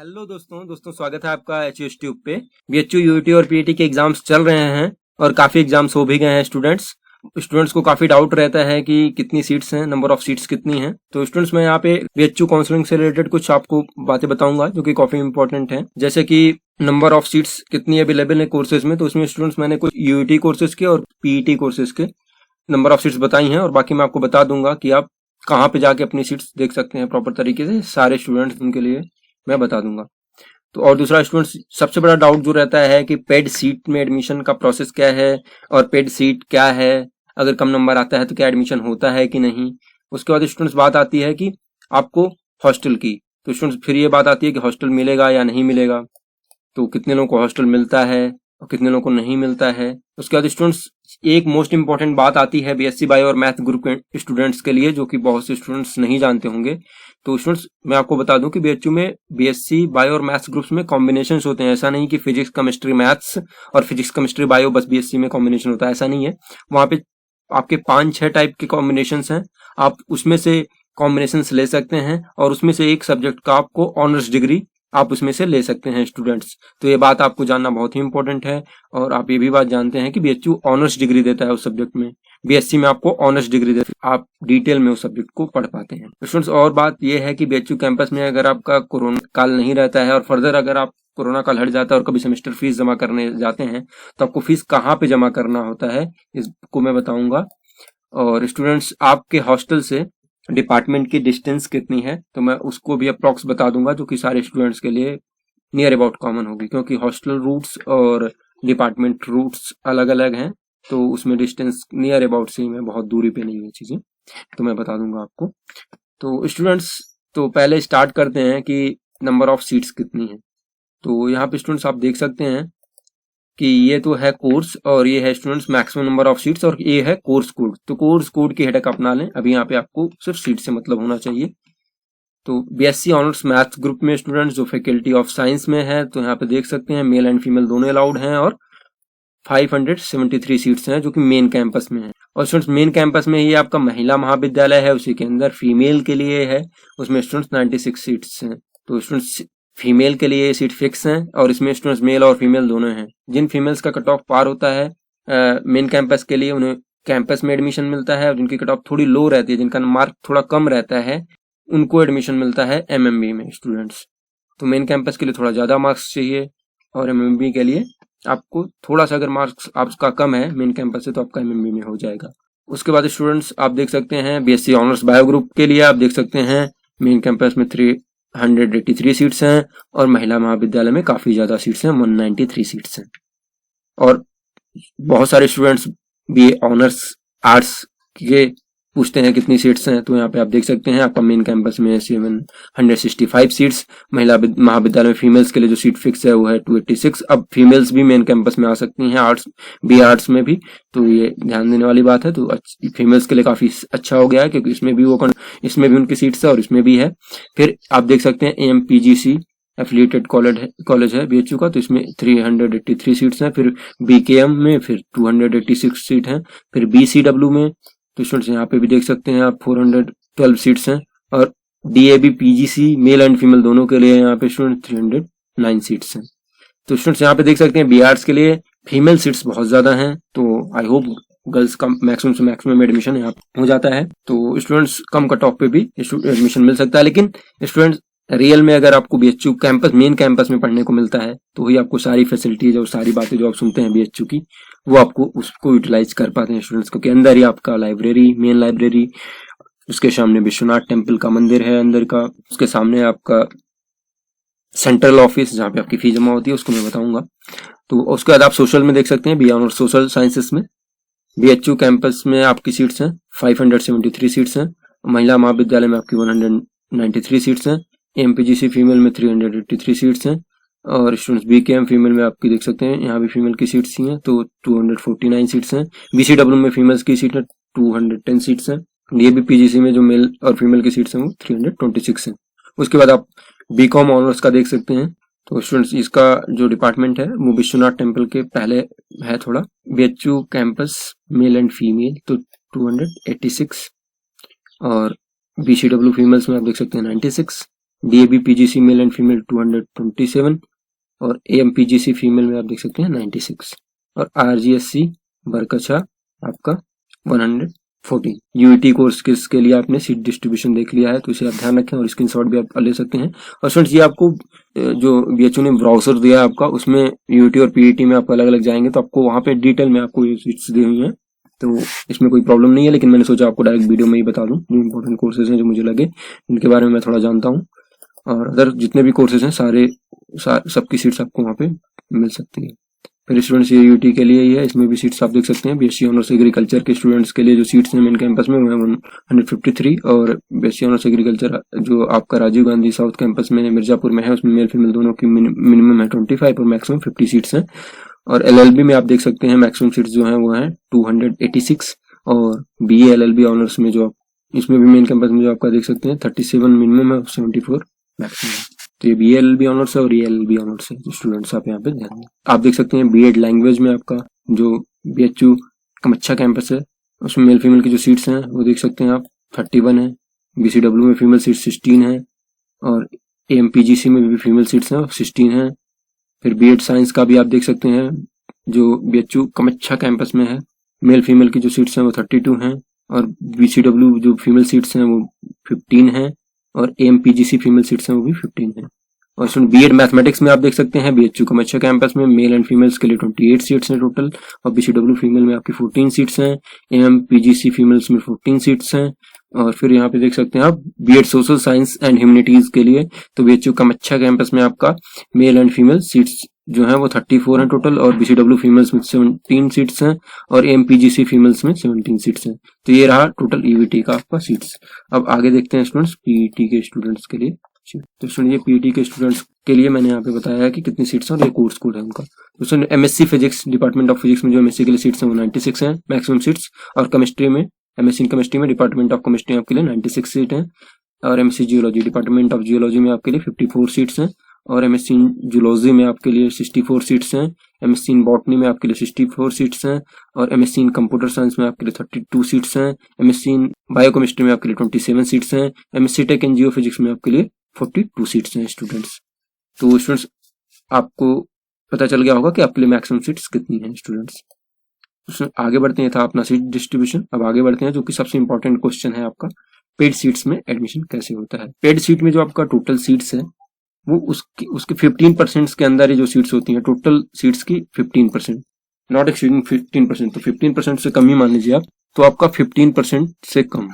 Hello दोस्तों स्वागत है आपका एच ट्यूब पे। बीएचयू यूटी और पीईटी के एग्जाम्स चल रहे हैं और काफी एग्जाम्स हो भी गए हैं। स्टूडेंट्स को काफी डाउट रहता है कि कितनी सीट्स हैं, नंबर ऑफ सीट्स कितनी हैं। तो स्टूडेंट्स मैं यहाँ पे बीएचयू काउंसलिंग से रिलेटेड कुछ आपको बातें बताऊंगा जो कि काफी इंपॉर्टेंट है। जैसे कि नंबर ऑफ सीट्स कितनी अवेलेबल है कोर्सेज में, तो उसमें स्टूडेंट्स मैंने कुछ यूटी कोर्सेज के और पीईटी कोर्सेज के नंबर ऑफ सीट्स बताई हैं और बाकी मैं आपको बता दूंगा कि आप कहाँ पे जाके अपनी सीट्स देख सकते हैं प्रॉपर तरीके से। सारे स्टूडेंट्स उनके लिए मैं बता दूंगा। तो और दूसरा स्टूडेंट्स सबसे बड़ा डाउट जो रहता है कि पेड सीट में एडमिशन का प्रोसेस क्या है और पेड सीट क्या है, अगर कम नंबर आता है तो क्या एडमिशन होता है कि नहीं। उसके बाद स्टूडेंट्स बात आती है कि आपको हॉस्टल की, तो स्टूडेंट्स फिर ये बात आती है कि हॉस्टल मिलेगा या नहीं मिलेगा, तो कितने लोगों को हॉस्टल मिलता है और कितने लोगों को नहीं मिलता है। उसके बाद स्टूडेंट्स एक मोस्ट इंपॉर्टेंट बात आती है बीएससी बायो और मैथ ग्रुप के स्टूडेंट्स के लिए, जो कि बहुत से स्टूडेंट्स नहीं जानते होंगे। तो स्टूडेंट्स मैं आपको बता दूं कि बीएचयू में बीएससी बायो और मैथ्स ग्रुप्स में कॉम्बिनेशंस होते हैं। ऐसा नहीं कि फिजिक्स केमिस्ट्री मैथ्स और फिजिक्स केमिस्ट्री बायो बस बीएससी में कॉम्बिनेशन होता है, ऐसा नहीं है। वहां पे आपके 5-6 टाइप के कॉम्बिनेशंस हैं, आप उसमें से कॉम्बिनेशंस ले सकते हैं और उसमें से एक सब्जेक्ट का आपको ऑनर्स डिग्री आप उसमें से ले सकते हैं स्टूडेंट्स। तो ये बात आपको जानना बहुत ही इंपॉर्टेंट है। और आप ये भी बात जानते हैं कि बीएचयू ऑनर्स डिग्री देता है उस सब्जेक्ट में, बीएससी में आपको ऑनर्स डिग्री देते हैं, आप डिटेल में उस सब्जेक्ट को पढ़ पाते हैं स्टूडेंट्स। और बात यह है कि बीएचयू कैंपस में अगर आपका कोरोना काल नहीं रहता है और फर्दर अगर आप कोरोना काल हट जाता है और कभी सेमेस्टर फीस जमा करने जाते हैं तो आपको फीस कहाँ पे जमा करना होता है इसको मैं बताऊंगा। और स्टूडेंट्स आपके हॉस्टल से डिपार्टमेंट की डिस्टेंस कितनी है तो मैं उसको भी अप्रॉक्स बता दूंगा, जो कि सारे स्टूडेंट्स के लिए नियर अबाउट कॉमन होगी, क्योंकि हॉस्टल रूट्स और डिपार्टमेंट रूट्स अलग अलग हैं। तो उसमें डिस्टेंस नियर अबाउट सेम है, बहुत दूरी पे नहीं है चीजें, तो मैं बता दूंगा आपको। तो स्टूडेंट्स तो पहले स्टार्ट करते हैं कि नंबर ऑफ सीट्स कितनी है। तो यहाँ पे स्टूडेंट्स आप देख सकते हैं कि ये तो है कोर्स और ये है students maximum number of seats और ये है कोर्स कोड। तो कोर्स कोड की हेडक अपना लें, अभी यहाँ पे आपको सिर्फ सीट से मतलब होना चाहिए। तो बीएससी ऑनर्स मैथ्स ग्रुप में स्टूडेंट्स जो फैकल्टी ऑफ साइंस में है, तो यहाँ पे देख सकते हैं मेल एंड फीमेल दोनों अलाउड हैं और 573 सीट्स हैं जो कि मेन कैंपस में है। और स्टूडेंट्स मेन कैंपस में ही आपका महिला महाविद्यालय है, उसी के अंदर फीमेल के लिए है, उसमें स्टूडेंट्स 96 सीट्स हैं। तो स्टूडेंट्स फीमेल के लिए सीट फिक्स हैं और इसमें स्टूडेंट्स मेल और फीमेल दोनों हैं। जिन फीमेल्स का कट ऑफ पार होता है मेन कैंपस के लिए उन्हें कैंपस में एडमिशन मिलता है, और जिनकी कट ऑफ थोड़ी लो रहती है, जिनका मार्क थोड़ा कम रहता है, उनको एडमिशन मिलता है एमएमबी में स्टूडेंट्स। तो मेन कैंपस के लिए थोड़ा ज्यादा मार्क्स चाहिए और एमएमबी के लिए आपको थोड़ा सा अगर मार्क्स आपका कम है मेन कैंपस से तो आपका एमएमबी में हो जाएगा। उसके बाद स्टूडेंट्स आप देख सकते हैं बीएससी ऑनर्स बायो ग्रुप के लिए आप देख सकते हैं मेन कैंपस में 383 सीट्स हैं और महिला महाविद्यालय में काफी ज्यादा सीट्स हैं, 193 सीट्स हैं। और बहुत सारे स्टूडेंट्स बीए ऑनर्स आर्ट्स के पूछते हैं कितनी सीट्स हैं, तो यहाँ पे आप देख सकते हैं आपका मेन कैंपस में 765 सीट्स, महिला महाविद्यालय में फीमेल्स के लिए जो सीट फिक्स है वो है 286। अब फीमेल्स भी मेन कैंपस में आ सकती हैं आर्ट्स बी आर्ट्स में भी, तो ये ध्यान देने वाली बात है। तो फीमेल्स के लिए काफी अच्छा हो गया है क्योंकि इसमें भी उनकी सीट्स है और इसमें भी है। फिर आप देख सकते हैं एमपीजीसी एफिलिएटेड कॉलेज है बीएचयू का, तो इसमें 383 सीट्स हैं। फिर बीकेएम में फिर 286 सीट हैं। फिर बीसीडब्ल्यू में तो स्टूडेंट्स यहाँ पे भी देख सकते हैं आप 412 सीट्स हैं। और DAB PGC male and female दोनों के लिए यहाँ पे स्टूडेंट 309 सीट्स हैं। तो स्टूडेंट्स यहाँ पे देख सकते हैं बी आर्ट्स के लिए फीमेल सीट्स बहुत ज्यादा हैं, तो आई होप गर्ल्स का मैक्सिमम से मैक्सिमम एडमिशन यहाँ हो जाता है। तो स्टूडेंट्स कम कट ऑफ पे भी एडमिशन मिल सकता है, लेकिन स्टूडेंट्स रियल में अगर आपको बीएचयू कैंपस मेन कैंपस में पढ़ने को मिलता है तो ही आपको सारी फैसिलिटीज और सारी बातें जो आप सुनते हैं बीएचयू की वो आपको उसको यूटिलाइज कर पाते हैं स्टूडेंट्स, क्योंकि अंदर ही आपका लाइब्रेरी मेन लाइब्रेरी, उसके सामने विश्वनाथ टेम्पल का मंदिर है अंदर का, उसके सामने आपका सेंट्रल ऑफिस जहाँ पे आपकी फी जमा होती है उसको मैं बताऊंगा। तो उसके बाद आप सोशल में देख सकते हैं बी ऑनर्स सोशल साइंसेस में बीएचयू कैंपस में आपकी सीट्स हैं 573 सीट्स हैं, महिला महाविद्यालय में आपकी 193 सीट्स हैं, एमपीजीसी फीमेल में 383 सीट्स हैं और स्टूडेंट्स बीकेएम फीमेल में आपकी देख सकते हैं यहाँ भी फीमेल की सीट्स ही हैं, तो 249 सीट्स हैं। बीसीडब्ल्यू में फीमेल्स की सीट है 210 सीट्स हैं। डीएबी पीजीसी में जो मेल और फीमेल की सीट्स हैं वो 326 हैं। उसके बाद आप बीकॉम ऑनर्स का देख सकते हैं, तो स्टूडेंट्स इसका जो डिपार्टमेंट है वो विश्वनाथ टेम्पल के पहले है थोड़ा। BHU campus male and female तो 286 और बीसीडब्ल्यू फीमेल्स में आप देख सकते हैं 96 DAB PGC male and female 227 और AM PGC फीमेल में आप देख सकते हैं 96 और RGSC बरकछा आपका 114। यूईटी कोर्स के लिए आपने सीट डिस्ट्रीब्यूशन देख लिया है, तो इसे आप ध्यान रखें और स्क्रीनशॉट भी आप ले सकते हैं। और स्टूडेंट्स, ये आपको जो BHU ने ब्राउजर दिया है आपका, उसमें यूईटी और पीईटी में आप अलग अलग जाएंगे तो आपको वहां पे डिटेल में आपको ये सीट्स दी हुई हैं, तो इसमें कोई प्रॉब्लम नहीं है। लेकिन मैंने सोचा आपको डायरेक्ट वीडियो में ही बता दूं जो इंपॉर्टेंट कोर्सेज हैं जो मुझे लगे, इनके बारे में मैं थोड़ा जानता हूँ। और अदर जितने भी कोर्सेज हैं सबकी सीट्स आपको वहाँ पे मिल सकती है। फिर स्टूडेंट्स, ये यूटी के लिए ही है, इसमें भी सीट्स आप देख सकते हैं। BSc ऑनर्स एग्रीकल्चर के स्टूडेंट्स के लिए जो सीट्स हैं मेन कैंपस में वो है 153 और BSc ऑनर्स एग्रीकल्चर जो आपका राजीव गांधी साउथ कैंपस में मिर्जापुर में है उसमें मेल फीमेल दोनों की मिनिमम है 25 और मैक्सिमम 50 सीट्स हैं। और LLB में आप देख सकते हैं मैक्सिमम सीट्स जो हैं वो हैं 286 और BA LLB ऑनर्स में जो आप इसमें भी मेन कैंपस में जो आपका देख सकते हैं 37 मिनिमम है 74 मैक्सिमम। तो ये BA LLB ऑनर्स है और ये LLB ऑनर्स है जो स्टूडेंट्स आप यहाँ पे ध्यान दें। आप देख सकते हैं B.Ed लैंग्वेज में आपका जो BHU कमच्छा कैंपस है उसमें मेल फीमेल की जो सीट्स हैं वो देख सकते हैं आप 31 है। BCW में फीमेल सीट 16 है और AM PGC में भी फीमेल सीट्स हैं 16 है। फिर B.Ed साइंस का भी आप देख सकते हैं जो BHU कमच्छा कैंपस में है, मेल फीमेल की जो सीट्स हैं वो 32 हैं और BCW जो फीमेल सीट्स हैं वो 15 हैं और AM PGC फीमेल सीट्स हैं वो भी 15 हैं। और B.Ed मैथमेटिक्स में आप देख सकते हैं BHU कमच्छा कैंपस में मेल एंड फीमेल्स के लिए 28 सीट्स हैं टोटल और BCW फीमेल में आपकी 14 सीट्स हैं, AM PGC फीमेल्स में 14 सीट्स हैं। और फिर यहाँ पे देख सकते हैं आप B.Ed social science and humanities के लिए तो BHU कमच्छा कैंपस में आपका मेल एंड फीमेल सीट्स जो है वो 34 हैं टोटल और BCW फीमेल्स में 17 सीट्स हैं और AM PGC फीमेल्स में 17 सीट्स हैं। तो ये रहा टोटल यूईटी का आपका सीट्स। अब आगे देखते हैं स्टूडेंट्स पीईटी के स्टूडेंट्स के लिए। तो स्टूडेंट, ये पीईटी के स्टूडेंट्स के लिए मैंने यहाँ पे बताया है कि कितनी सीट्स हैं और ये कोर्स कोड है उनका। तो student, MSc physics department of physics में जो MSc के लिए सीट्स हैं वो 96 हैं मैक्सिमम सीट्स और केमिस्ट्री में MSc इन केमिस्ट्री में डिपार्टमेंट ऑफ केमिस्ट्री आपके लिए 96 सीट हैं और MSc geology department of geology में आपके लिए 54 सीट्स हैं और MSc इन जूलॉजी में आपके लिए 64 सीट्स हैं, MSc इन बॉटनी में आपके लिए 64 सीट्स हैं और MSc इन कंप्यूटर साइंस में आपके लिए 32 सीट्स हैं, MSc इन बायोकेमिस्ट्री में आपके लिए 27 सीट्स हैं, MSc टेक इन जियोफिजिक्स में आपके लिए 42 सीट्स हैं स्टूडेंट्स। तो स्टूडेंट्स, आपको पता चल गया होगा कि आपके लिए मैक्सिमम सीट्स कितनी हैं स्टूडेंट्स। आगे बढ़ते हैं, था अपना सीट डिस्ट्रीब्यूशन। अब आगे बढ़ते हैं जो कि सबसे इंपॉर्टेंट क्वेश्चन है आपका, पेड सीट्स में एडमिशन कैसे होता है। पेड सीट में जो आपका टोटल सीट्स है वो उसके 15% के अंदर ही जो सीट्स होती हैं, टोटल सीट्स की 15%, नॉट एक्सीडिंग 15%। तो 15% से कम ही मान लीजिए आप, तो आपका 15% से कम,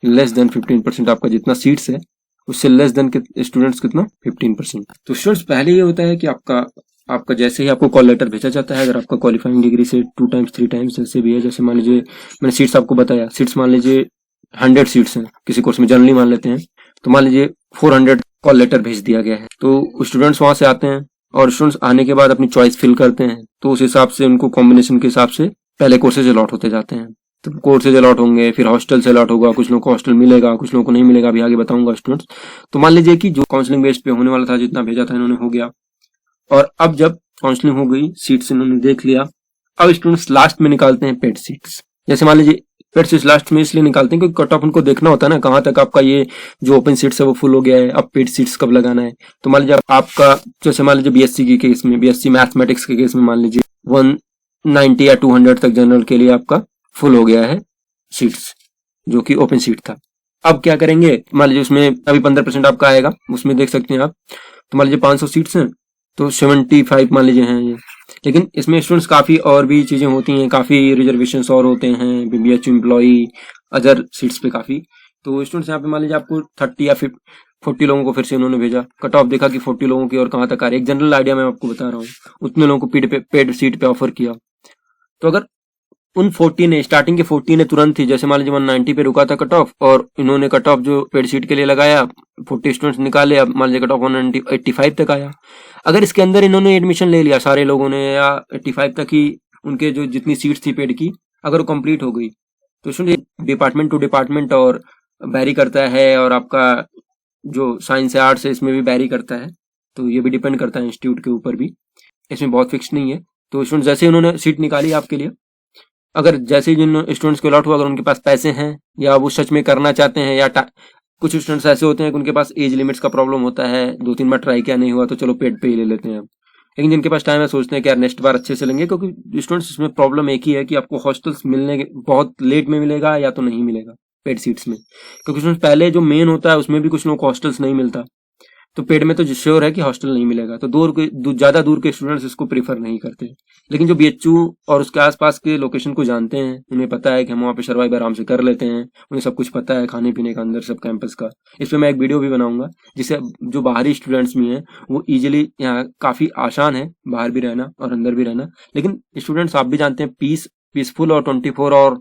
लेस देन 15% आपका जितना सीट्स है उससे लेस देन के स्टूडेंट्स कितना 15%। तो स्टूडेंट्स, पहले ये होता है कि आपका जैसे ही आपको कॉल लेटर भेजा जाता है, अगर आपका क्वालिफाइंग डिग्री से 2 टाइम्स 3 टाइम्स जैसे भी है, जैसे मान लीजिए मैंने सीट्स आपको बताया, सीट्स मान लीजिए 100 सीट्स हैं किसी कोर्स में, जनरली मान लेते हैं, तो मान लीजिए 400 कॉल लेटर भेज दिया गया है, तो स्टूडेंट्स वहां से आते हैं और स्टूडेंट्स आने के बाद अपनी चॉइस फिल करते हैं, तो उस हिसाब से उनको कॉम्बिनेशन के हिसाब से पहले कोर्सेज अलॉट होते जाते हैं। तो कोर्सेज अलॉट होंगे, फिर हॉस्टल से अलॉट होगा, कुछ लोगों को हॉस्टल मिलेगा, कुछ लोगों को नहीं मिलेगा, अभी आगे बताऊंगा स्टूडेंट्स। तो मान लीजिए कि जो काउंसलिंग बेस पे होने वाला था, जितना भेजा था इन्होंने हो गया, और अब जब काउंसलिंग हो गई, सीट्स इन्होंने देख लिया, अब स्टूडेंट्स लास्ट में निकालते हैं पेड सीट्स। जैसे मान लीजिए पेड सीट्स लास्ट में इसलिए निकालते हैं क्योंकि कट ऑफ उनको देखना होता है ना, कहाँ तक आपका ये जो ओपन सीट्स है वो फुल हो गया है, अब पेड सीट्स कब लगाना है। तो मान लीजिए आपका, जैसे मान लीजिए BSc के केस में, BSc मैथमेटिक्स के केस में मान लीजिए 190 या 200 तक जनरल के लिए आपका फुल हो गया है सीट्स, जो कि ओपन सीट था। अब क्या करेंगे, मान लीजिए उसमें अभी 15% आपका आएगा, उसमें देख सकते हैं आप, तो मान लीजिए 500 सीट्स हैं तो 75 मान लीजिए हैं ये। लेकिन इसमें स्टूडेंट्स काफी और भी चीजें होती हैं, काफी रिजर्वेशंस और होते हैं, BHU एम्प्लॉई, अदर सीट्स पे काफी। तो स्टूडेंट्स यहाँ पे मान लीजिए आपको 30 या 40 लोगों को फिर से उन्होंने भेजा, कट ऑफ देखा कि 40 लोगों की और कहाँ तक आ रही है, एक जनरल आइडिया मैं आपको बता रहा हूँ, उतने लोगों को पेड सीट पे ऑफर किया। तो अगर उन 40 ने, स्टार्टिंग के 40 ने तुरंत ही, जैसे मान लीजिए 190 पे रुका था कट ऑफ और इन्होंने कट ऑफ जो पेड सीट के लिए लगाया 40 स्टूडेंट्स निकाले, अब मान लीजिए कट ऑफ 185 तक आया। अगर इसके अंदर इन्होंने एडमिशन ले लिया सारे लोगों ने, या 85 तक ही उनके जो जितनी सीट्स थी पेड की अगर वो कंप्लीट हो गई, तो सुनिए डिपार्टमेंट टू डिपार्टमेंट और बैरी करता है, और आपका जो साइंस है आर्ट्स है इसमें भी बैरी करता है, तो ये भी डिपेंड करता है इंस्टीट्यूट के ऊपर भी, इसमें बहुत फिक्स नहीं है। तो स्टूडेंट जैसे उन्होंने सीट निकाली आपके लिए, अगर जैसे ही जिन स्टूडेंट्स को अलॉट हुआ, अगर उनके पास पैसे हैं या वो सच में करना चाहते हैं या कुछ स्टूडेंट्स ऐसे होते हैं कि उनके पास एज लिमिट्स का प्रॉब्लम होता है, 2-3 बार ट्राई किया नहीं हुआ तो चलो पेड पे ही ले लेते हैं। लेकिन जिनके पास टाइम है सोचते हैं कि यार नेक्स्ट बार अच्छे से लेंगे, क्योंकि स्टूडेंट्स इसमें प्रॉब्लम एक ही है कि आपको हॉस्टल्स मिलने बहुत लेट में मिलेगा या तो नहीं मिलेगा पेड सीट्स में, क्योंकि उसमें पहले जो मेन होता है उसमें भी कुछ लोगों को हॉस्टल्स नहीं मिलता, तो पेड में तो श्योर है कि हॉस्टल नहीं मिलेगा, तो ज्यादा दूर के स्टूडेंट्स इसको प्रीफर नहीं करते। लेकिन जो बीएचयू और उसके आसपास के लोकेशन को जानते हैं, उन्हें पता है कि हम वहाँ पे सर्वाइव आराम से कर लेते हैं, उन्हें सब कुछ पता है खाने पीने का अंदर सब कैंपस का। इस पे मैं एक वीडियो भी बनाऊंगा जिससे जो बाहरी स्टूडेंट्स भी हैं वो इजिली, यहाँ काफी आसान है बाहर भी रहना और अंदर भी रहना, लेकिन स्टूडेंट्स आप भी जानते हैं पीसफुल और 24 और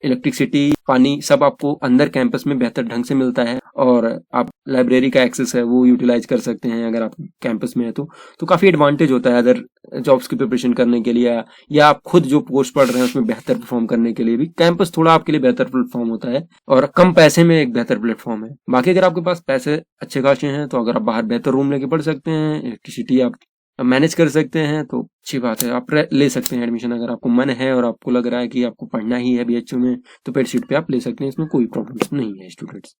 इलेक्ट्रिसिटी पानी सब आपको अंदर कैंपस में बेहतर ढंग से मिलता है, और आप लाइब्रेरी का एक्सेस है वो यूटिलाइज कर सकते हैं अगर आप कैंपस में है तो काफी एडवांटेज होता है अदर जॉब्स की प्रिपरेशन करने के लिए, या आप खुद जो कोर्स पढ़ रहे हैं उसमें बेहतर परफॉर्म करने के लिए भी कैंपस थोड़ा आपके लिए बेहतर प्लेटफॉर्म होता है, और कम पैसे में एक बेहतर प्लेटफॉर्म है। बाकी अगर आपके पास पैसे अच्छे खासे हैं तो अगर आप बाहर बेहतर रूम लेके पढ़ सकते हैं, इलेक्ट्रिसिटी आप मैनेज कर सकते हैं तो अच्छी बात है, आप ले सकते हैं एडमिशन। अगर आपको मन है और आपको लग रहा है कि आपको पढ़ना ही है बीएचयू में तो पेड सीट पे आप ले सकते हैं, इसमें कोई प्रॉब्लम नहीं है स्टूडेंट्स।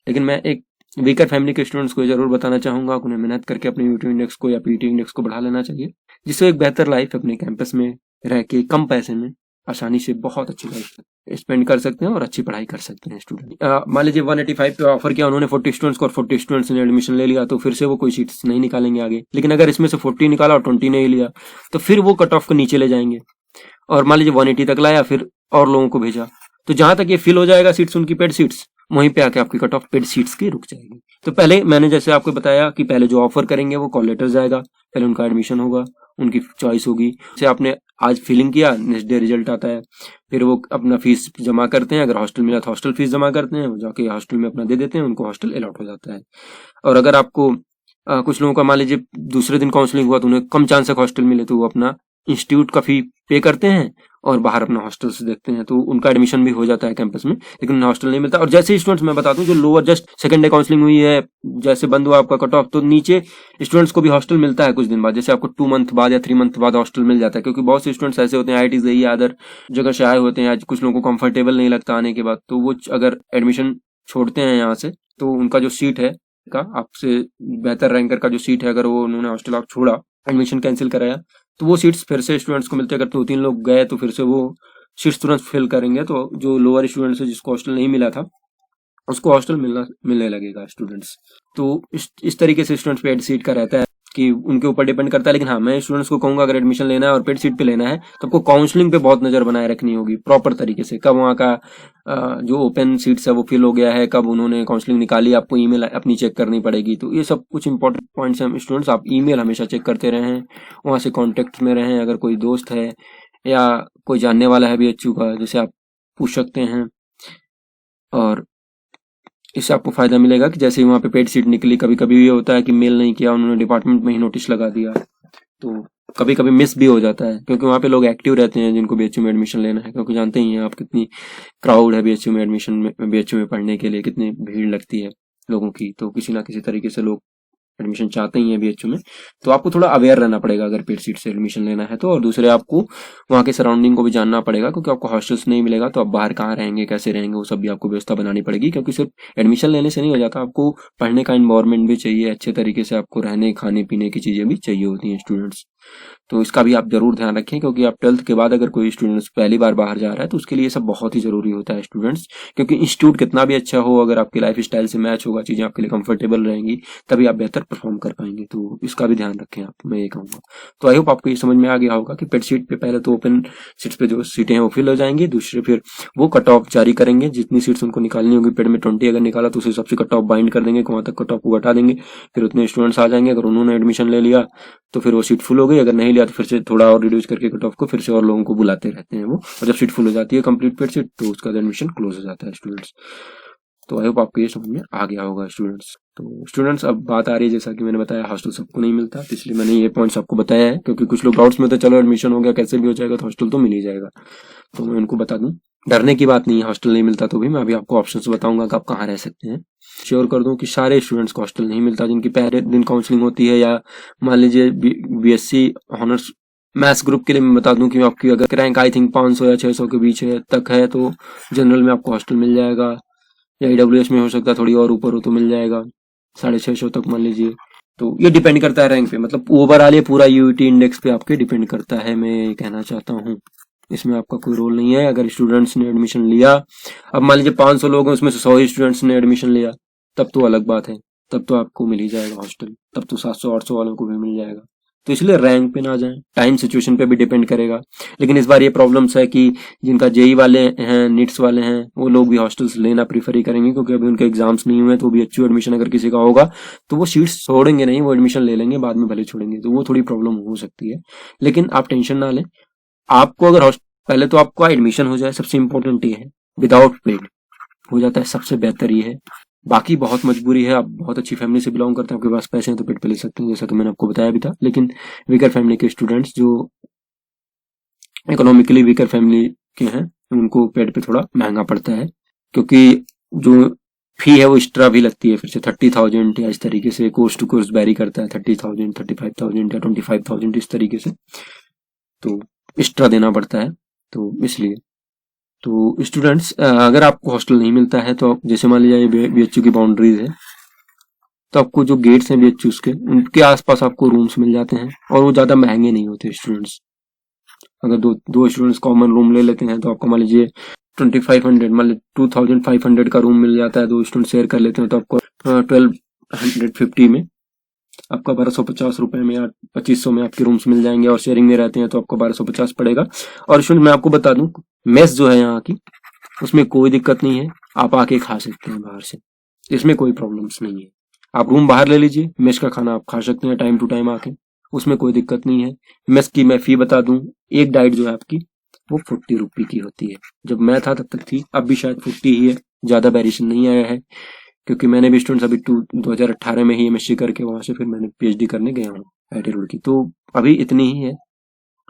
लेकिन मैं एक वीकर फैमिली के स्टूडेंट्स को जरूर बताना चाहूंगा कि उन्हें मेहनत करके अपने यूटी इंडेक्स को या पीटी इंडेक्स को बढ़ा लेना चाहिए, जिससे एक बेहतर लाइफ अपने कैंपस में रह के कम पैसे में आसानी से बहुत अच्छी लाइफ स्पेंड कर सकते हैं और अच्छी पढ़ाई कर सकते हैं स्टूडेंट। मान लीजिए 185 पे ऑफर किया उन्होंने 40 स्टूडेंट्स को और 40 स्टूडेंट्स ने एडमिशन ले लिया, तो फिर से वो कोई सीट्स नहीं निकालेंगे आगे। लेकिन अगर इसमें से 40 निकाला और 20 नहीं लिया तो फिर वो कट ऑफ को नीचे ले जाएंगे, और मान लीजिए 180 तक लाया फिर और लोगों को भेजा, तो जहां तक ये फिल हो जाएगा सीट्स उनकी पेड सीट्स, वहीं पे आके आपकी कट ऑफ पेड सीट्स की रुक जाएगी। तो पहले मैंने जैसे आपको बताया कि पहले जो ऑफर करेंगे वो कॉल लेटर जाएगा, पहले उनका एडमिशन होगा, उनकी चॉइस होगी, जैसे आपने आज फिलिंग किया नेक्स्ट डे रिजल्ट आता है, फिर वो अपना फीस जमा करते हैं, अगर हॉस्टल मिला तो हॉस्टल फीस जमा करते हैं, वो जाके हॉस्टल में अपना दे देते हैं, उनको हॉस्टल अलॉट हो जाता है। और अगर आपको कुछ लोगों का मान लीजिए दूसरे दिन काउंसलिंग हुआ तो उन्हें कम चांस है हॉस्टल मिले, तो वो अपना इंस्टीट्यूट का फी पे करते हैं और बाहर अपना हॉस्टल से देखते हैं, तो उनका एडमिशन भी हो जाता है कैंपस में, लेकिन उन्हें हॉस्टल नहीं मिलता। और जैसे स्टूडेंट्स मैं बता दूं जो lower just second day counselling हुई है, जैसे बंद हुआ आपका कट ऑफ, तो नीचे स्टूडेंट्स को भी हॉस्टल मिलता है कुछ दिन बाद, जैसे आपको 2 मंथ बाद या 3 मंथ बाद हॉस्टल मिल जाता है, क्योंकि बहुत से स्टूडेंट्स ऐसे होते हैं IIT जेईई अदर जगह से आए होते हैं, आज कुछ लोगों को कंफर्टेबल नहीं लगता आने के बाद, तो वो अगर एडमिशन छोड़ते हैं यहाँ से तो उनका जो सीट है का आपसे बेहतर रैंकर का जो सीट है, अगर वो उन्होंने हॉस्टल आप छोड़ा एडमिशन कैंसिल कराया तो वो सीट्स फिर से स्टूडेंट्स को मिलते हैं। अगर 2-3 लोग गए तो फिर से वो सीट्स तुरंत फिल करेंगे, तो जो लोअर स्टूडेंट्स है जिसको हॉस्टल नहीं मिला था उसको हॉस्टल मिलने लगेगा स्टूडेंट्स। तो इस तरीके से स्टूडेंट्स पे एड सीट का रहता है कि उनके ऊपर डिपेंड करता है। लेकिन हाँ, मैं स्टूडेंट्स को कहूंगा अगर एडमिशन लेना है और पेड सीट पे लेना है तो आपको काउंसलिंग पे बहुत नजर बनाए रखनी होगी प्रॉपर तरीके से, कब वहाँ का जो ओपन सीट्स है वो फिल हो गया है, कब उन्होंने काउंसलिंग निकाली, आपको ईमेल अपनी चेक करनी पड़ेगी। तो ये सब कुछ इंपॉर्टेंट पॉइंट्स हैं स्टूडेंट्स, आप ईमेल हमेशा चेक करते रहें, वहाँ से कॉन्टेक्ट में रहें, अगर कोई दोस्त है या कोई जानने वाला है बीएचयू का जिसे आप पूछ सकते हैं, और इससे आपको फायदा मिलेगा कि जैसे ही वहाँ पे पेड सीट निकली, कभी कभी ये होता है कि मेल नहीं किया उन्होंने, डिपार्टमेंट में ही नोटिस लगा दिया, तो कभी कभी मिस भी हो जाता है, क्योंकि वहाँ पे लोग एक्टिव रहते हैं जिनको बीएचयू में एडमिशन लेना है, क्योंकि जानते ही हैं आप कितनी क्राउड है बीएचयू में एडमिशन में, बीएचयू में पढ़ने के लिए कितनी भीड़ लगती है लोगों की, तो किसी ना किसी तरीके से लोग एडमिशन चाहते ही हैं बीएचयू में। तो आपको थोड़ा अवेयर रहना पड़ेगा अगर पेड सीट से एडमिशन लेना है तो, और दूसरे आपको वहाँ के सराउंडिंग को भी जानना पड़ेगा, क्योंकि आपको हॉस्टल्स नहीं मिलेगा तो आप बाहर कहाँ रहेंगे, कैसे रहेंगे, वो सब भी आपको व्यवस्था बनानी पड़ेगी, क्योंकि सिर्फ एडमिशन लेने से नहीं हो जाता, आपको पढ़ने का इन्वायरमेंट भी चाहिए, अच्छे तरीके से आपको रहने खाने पीने की चीजें भी चाहिए होती हैं स्टूडेंट्स। तो इसका भी आप जरूर ध्यान रखें, क्योंकि आप 12th के बाद अगर कोई स्टूडेंट्स पहली बार बाहर जा रहा है तो उसके लिए सब बहुत ही जरूरी होता है स्टूडेंट्स, क्योंकि इंस्टीट्यूट कितना भी अच्छा हो, अगर आपकी लाइफ स्टाइल से मैच होगा, चीजें आपके लिए कंफर्टेबल रहेंगी, तभी आप बेहतर परफॉर्म कर पाएंगे। तो इसका भी ध्यान रखें आप, मैं ये कहूंगा। तो आई होप आपको ये समझ में आ गया होगा कि पेड सीट पे पहले तो ओपन सीट्स पे जो सीटें हैं वो फिल हो जाएंगी, दूसरे फिर वो कट ऑफ जारी करेंगे, जितनी सीट्स उनको निकालनी होगी, पेड में 20 अगर निकाला तो उस हिसाब से कट ऑफ बाइंड कर देंगे, वहां तक कट ऑफ को घटा देंगे, फिर उतने स्टूडेंट्स आ जाएंगे। अगर उन्होंने एडमिशन ले लिया तो फिर वो सीट फुल हो गई, अगर नहीं लिया तो फिर से थोड़ा और रिड्यूस करके कट ऑफ को फिर से और लोगों को बुलाते रहते हैं वो, और जब सीट फुल हो जाती है कंप्लीट पेड सीट तो उसका एडमिशन क्लोज हो जाता है स्टूडेंट्स। तो आई होप आपको ये समझ में आ गया होगा स्टूडेंट्स। तो स्टूडेंट्स अब बात आ रही है, जैसा कि मैंने बताया हॉस्टल सबको नहीं मिलता, तो इसलिए मैंने ये पॉइंट्स आपको बताया है, क्योंकि कुछ लोग डाउट्स में थे चलो एडमिशन हो गया कैसे भी हो जाएगा तो हॉस्टल तो मिल ही जाएगा, तो मैं उनको बता दूं डरने की बात नहीं है, हॉस्टल नहीं मिलता तो भी मैं अभी आपको ऑप्शंस बताऊंगा कि आप कहाँ रह सकते हैं। श्योर कर दूं कि सारे स्टूडेंट्स को हॉस्टल नहीं मिलता जिनकी पहले दिन काउंसलिंग होती है, या मान लीजिए बीएससी ऑनर्स मैथ्स ग्रुप के लिए मैं बता दूं कि आपकी अगर रैंक आई थिंक 500 या 600 के बीच है तक है तो जनरल में आपको हॉस्टल मिल जाएगा, या AWS में हो सकता है थोड़ी और ऊपर हो तो मिल जाएगा 650 तक मान लीजिए। तो ये डिपेंड करता है रैंक पे, मतलब ओवरऑल ये पूरा यूईटी इंडेक्स पे आपके डिपेंड करता है, मैं ये कहना चाहता हूँ। इसमें आपका कोई रोल नहीं है। अगर स्टूडेंट्स ने एडमिशन लिया, अब मान लीजिए 500 लोग हैं उसमें से 100 स्टूडेंट्स ने एडमिशन लिया, तब तो अलग बात है, तब तो आपको मिल ही जाएगा हॉस्टल, तब तो 700-800 वालों को भी मिल जाएगा। तो इसलिए रैंक पे ना जाएं, टाइम सिचुएशन पे भी डिपेंड करेगा। लेकिन इस बार ये प्रॉब्लम्स है कि जिनका जेई वाले हैं, नीट्स वाले हैं, वो लोग भी हॉस्टल्स लेना प्रीफर ही करेंगे, क्योंकि अभी उनके एग्जाम्स नहीं हुए। तो भी अच्छी एडमिशन अगर किसी का होगा तो वो सीट्स छोड़ेंगे नहीं, वो एडमिशन ले लेंगे, बाद में भले छोड़ेंगे, तो वो थोड़ी प्रॉब्लम हो सकती है। लेकिन आप टेंशन ना लें। आपको अगर पहले तो आपका एडमिशन हो जाए, सबसे इंपॉर्टेंट ये है, विदाउट पेड हो जाता है सबसे बेहतर ये है। बाकी बहुत मजबूरी है, आप बहुत अच्छी फैमिली से बिलोंग करते हैं, आपके पास पैसे हैं तो पेड पे ले सकते हैं, जैसा कि मैंने आपको बताया भी था। लेकिन वीकर फैमिली के स्टूडेंट्स, जो इकोनॉमिकली वीकर फैमिली के हैं, उनको पेड पे थोड़ा महंगा पड़ता है, क्योंकि जो फी है वो एक्स्ट्रा भी लगती है फिर से 30,000 या इस तरीके से, कोर्स टू कोर्स वेरी करता है, 30,000, 35,000 या 25,000 इस तरीके से, तो एक्स्ट्रा देना पड़ता है। तो इसलिए तो स्टूडेंट्स, अगर आपको हॉस्टल नहीं मिलता है तो जैसे मान लीजिए बीएचयू की बाउंड्रीज है, तो आपको जो गेट्स हैं बीएचयू के, उनके आसपास आपको रूम्स मिल जाते हैं, और वो ज्यादा महंगे नहीं होते। स्टूडेंट्स अगर दो स्टूडेंट्स कॉमन रूम ले लेते हैं तो आपको मान लीजिए 2500, मान लीजिए 2500 का रूम मिल जाता है, दो स्टूडेंट शेयर कर लेते हैं तो आपको 1250 में आपका 1250 रुपए में या 2500 में आपके रूम्स मिल जाएंगे, और शेयरिंग में रहते हैं तो आपको 1250 पड़ेगा। और स्टूडेंट मैं आपको बता दूं, मेस जो है यहाँ की, उसमें कोई दिक्कत नहीं है, आप आके खा सकते हैं बाहर से, इसमें कोई प्रॉब्लम्स नहीं है। आप रूम बाहर ले लीजिए, मेस का खाना आप खा सकते हैं टाइम टू टाइम आके, उसमें कोई दिक्कत नहीं है। मेस की मैं फी बता दूं, एक डाइट जो है आपकी वो 40 रुपए की होती है। जब मैं था तब तक थी, अब भी शायद 40 ही है, ज्यादा वेरिएशन नहीं आया है, क्योंकि मैंने भी स्टूडेंट्स अभी 2018 में ही एमएससी करके वहां से फिर मैंने पीएचडी करने गया हूँ आईटी रुड़की, तो अभी इतनी ही है।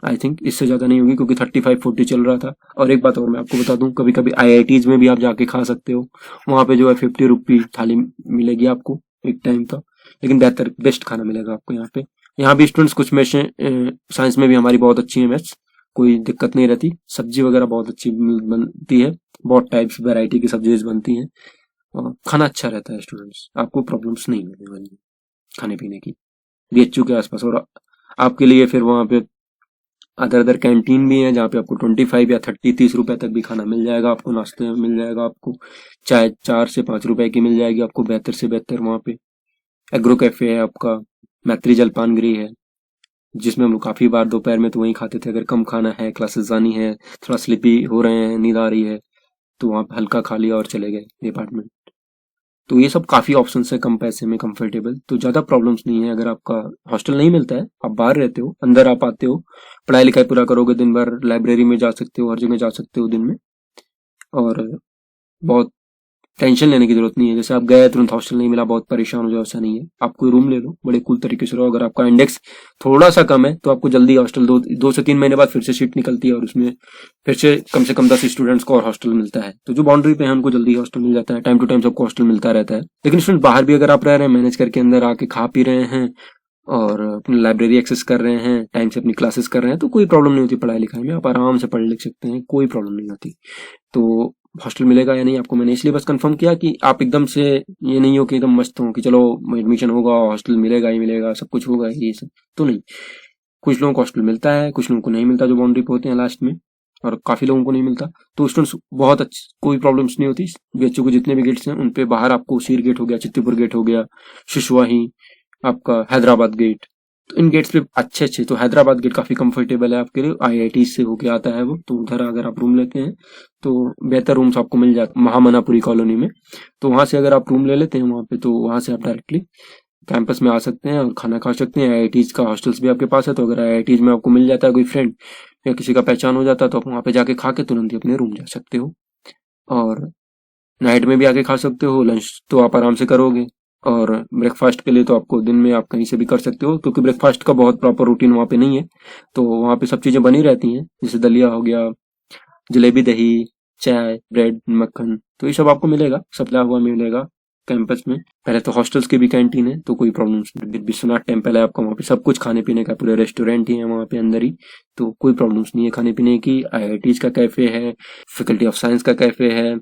आई थिंक इससे ज्यादा नहीं होगी, क्योंकि 35-40 चल रहा था। और एक बात और मैं आपको बता दूं, कभी कभी आईआईटीज में भी आप जाके खा सकते हो, वहां पे जो है 50 रुपी थाली मिलेगी आपको एक टाइम का, लेकिन बेहतर बेस्ट खाना मिलेगा आपको यहाँ पे। यहाँ भी स्टूडेंट्स कुछ मैथ्स, साइंस में भी हमारी बहुत अच्छी है मैथ्स, कोई दिक्कत नहीं रहती, सब्जी वगैरह बहुत अच्छी बनती है, बहुत टाइप्स वैरायटी की सब्जीज बनती हैं, और खाना अच्छा रहता है। स्टूडेंट्स आपको प्रॉब्लम्स नहीं होने वाली खाने पीने की बीएचयू के आसपास। और आपके लिए फिर वहां पे अदर कैंटीन भी है, जहाँ पे आपको 25 या 30 रुपए तक भी खाना मिल जाएगा, आपको नाश्ते में मिल जाएगा, आपको चाय 4 से 5 रुपए की मिल जाएगी आपको, बेहतर से बेहतर। वहाँ पे एग्रो कैफे है आपका, मैत्री जलपान गृह है, जिसमें हम लोग काफी बार दोपहर में तो वहीं खाते थे। अगर कम खाना है, क्लासेस जानी है, थोड़ा स्लिपी हो रहे हैं, नींद आ रही है, तो वहाँ पे हल्का खा लिया और चले गए डिपार्टमेंट। तो ये सब काफी ऑप्शन है, कम पैसे में कंफर्टेबल, तो ज्यादा प्रॉब्लम्स नहीं है। अगर आपका हॉस्टल नहीं मिलता है, आप बाहर रहते हो, अंदर आप आते हो, पढ़ाई लिखाई पूरा करोगे, दिन भर लाइब्रेरी में जा सकते हो, हर जगह जा सकते हो दिन में, और बहुत टेंशन लेने की जरूरत नहीं है। जैसे आप गए तुरंत हॉस्टल नहीं मिला, बहुत परेशान हो जाओ, ऐसा नहीं है। आप कोई रूम ले लो, बड़े कूल तरीके से रहो। अगर आपका इंडेक्स थोड़ा सा कम है तो आपको जल्दी हॉस्टल 2 से 3 महीने बाद फिर से सीट निकलती है, और उसमें फिर से कम 10 स्टूडेंट्स को और हॉस्टल मिलता है। तो जो बाउंड्री पे है उनको जल्दी हॉस्टल मिल जाता है, टाइम टू टाइम सबको हॉस्टल मिलता रहता है। लेकिन स्टूडेंट बाहर भी अगर आप रह रहे हैं, मैनेज करके अंदर आके खा पी रहे हैं और अपनी लाइब्रेरी एक्सेस कर रहे हैं, टाइम से अपनी क्लासेस कर रहे हैं, तो कोई प्रॉब्लम नहीं होती पढ़ाई लिखाई में, आप आराम से पढ़ लिख सकते हैं, कोई प्रॉब्लम नहीं होती। तो हॉस्टल मिलेगा या नहीं आपको मैंने इसलिए बस कंफर्म किया कि आप एकदम से ये नहीं हो कि एकदम मस्त हो कि चलो एडमिशन होगा, हॉस्टल मिलेगा ही मिलेगा, सब कुछ होगा, ये सब तो नहीं। कुछ लोगों को हॉस्टल मिलता है, कुछ लोगों को नहीं मिलता, जो बाउंड्री पे होते हैं लास्ट में, और काफी लोगों को नहीं मिलता। तो स्टूडेंट्स बहुत अच्छी, कोई प्रॉब्लम्स नहीं होती। बीएचयू के जितने भी गेट्स हैं उन पे बाहर आपको सीर गेट हो गया, चित्तीपुर गेट हो गया, शिशुवाही, आपका हैदराबाद गेट, तो इन गेट्स पे अच्छे तो हैदराबाद गेट काफी कंफर्टेबल है आपके लिए, आईआईटी से होके आता है वो, तो उधर अगर आप रूम लेते हैं तो बेहतर रूम्स आपको मिल जाते महामनापुरी कॉलोनी में। तो वहां से अगर आप रूम ले लेते हैं वहां पे, तो वहां से आप डायरेक्टली कैंपस में आ सकते हैं और खाना खा सकते हैं। आईआईटीज का हॉस्टल्स भी आपके पास है, तो अगर आईआईटीज में आपको मिल जाता है कोई फ्रेंड या किसी का पहचान हो जाता है, तो आप वहां पे जाके खा के तुरंत ही अपने रूम जा सकते हो, और नाइट में भी आके खा सकते हो। लंच तो आप आराम से करोगे, और ब्रेकफास्ट के लिए तो आपको दिन में आप कहीं से भी कर सकते हो, क्योंकि ब्रेकफास्ट का बहुत प्रॉपर रूटीन वहाँ पे नहीं है। तो वहाँ पे सब चीजें बनी रहती हैं, जैसे दलिया हो गया, जलेबी, दही, चाय, ब्रेड, मक्खन, तो ये सब आपको मिलेगा, सप्लाई हुआ मिलेगा। कैंपस में। पहले तो हॉस्टल्स की भी कैंटीन है, तो कोई प्रॉब्लम नहीं। विश्वनाथ टेम्पल है आपका, वहाँ पे सब कुछ खाने पीने का, पूरे रेस्टोरेंट ही है वहाँ पे अंदर ही, तो कोई प्रॉब्लम नहीं है खाने पीने की। IITs का कैफे है, फैकल्टी ऑफ साइंस का कैफे है,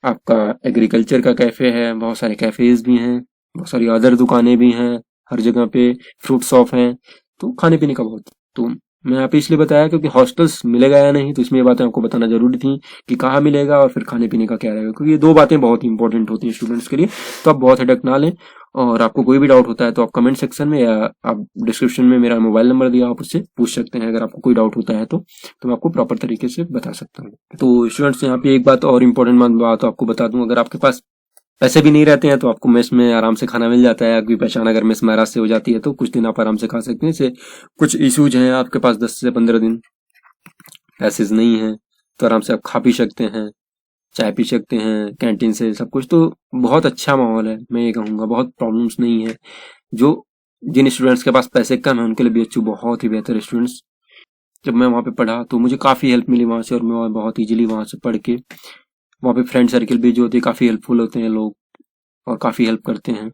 आपका एग्रीकल्चर का कैफे है, बहुत सारे कैफेज भी हैं, बहुत सारी अदर दुकानें भी हैं, हर जगह पे फ्रूट शॉप हैं, तो खाने पीने का बहुत। तो मैं यहाँ पे इसलिए बताया क्योंकि हॉस्टल्स मिलेगा या नहीं, तो इसमें ये बातें आपको बताना जरूरी थी कि कहाँ मिलेगा और फिर खाने पीने का क्या रहेगा, क्योंकि ये दो बातें बहुत ही इंपॉर्टेंट होती हैं स्टूडेंट्स के लिए। तो आप बहुत हेडक ना लें, और आपको कोई भी डाउट होता है तो आप कमेंट सेक्शन में या आप डिस्क्रिप्शन में मेरा मोबाइल नंबर दिया, आप उससे पूछ सकते हैं। अगर आपको कोई डाउट होता है तो मैं आपको प्रॉपर तरीके से बता सकता हूँ। तो स्टूडेंट्स यहाँ पे एक बात और इम्पोर्टेंट बात आपको बता दूं, अगर आपके पास पैसे भी नहीं रहते हैं तो आपको मेस में आराम से खाना मिल जाता है। आपकी पहचान अगर मेस महाराज से हो जाती है तो कुछ दिन आप आराम से खा सकते हैं। जैसे कुछ इश्यूज हैं आपके पास 10 से 15 दिन पैसे नहीं है, तो आराम से आप खा पी सकते हैं, चाय पी सकते हैं कैंटीन से, सब कुछ। तो बहुत अच्छा माहौल है, मैं ये कहूँगा, बहुत प्रॉब्लम्स नहीं है। जो जिन स्टूडेंट्स के पास पैसे कम है उनके लिए BHU बहुत ही बेहतर है स्टूडेंट्स। जब मैं वहाँ पे पढ़ा तो मुझे काफ़ी हेल्प मिली वहाँ से, और मैं बहुत ईजिली वहाँ से पढ़ के, वहाँ पे फ्रेंड सर्किल भी जो होते हैं काफ़ी हेल्पफुल होते हैं लोग, और काफ़ी हेल्प करते हैं।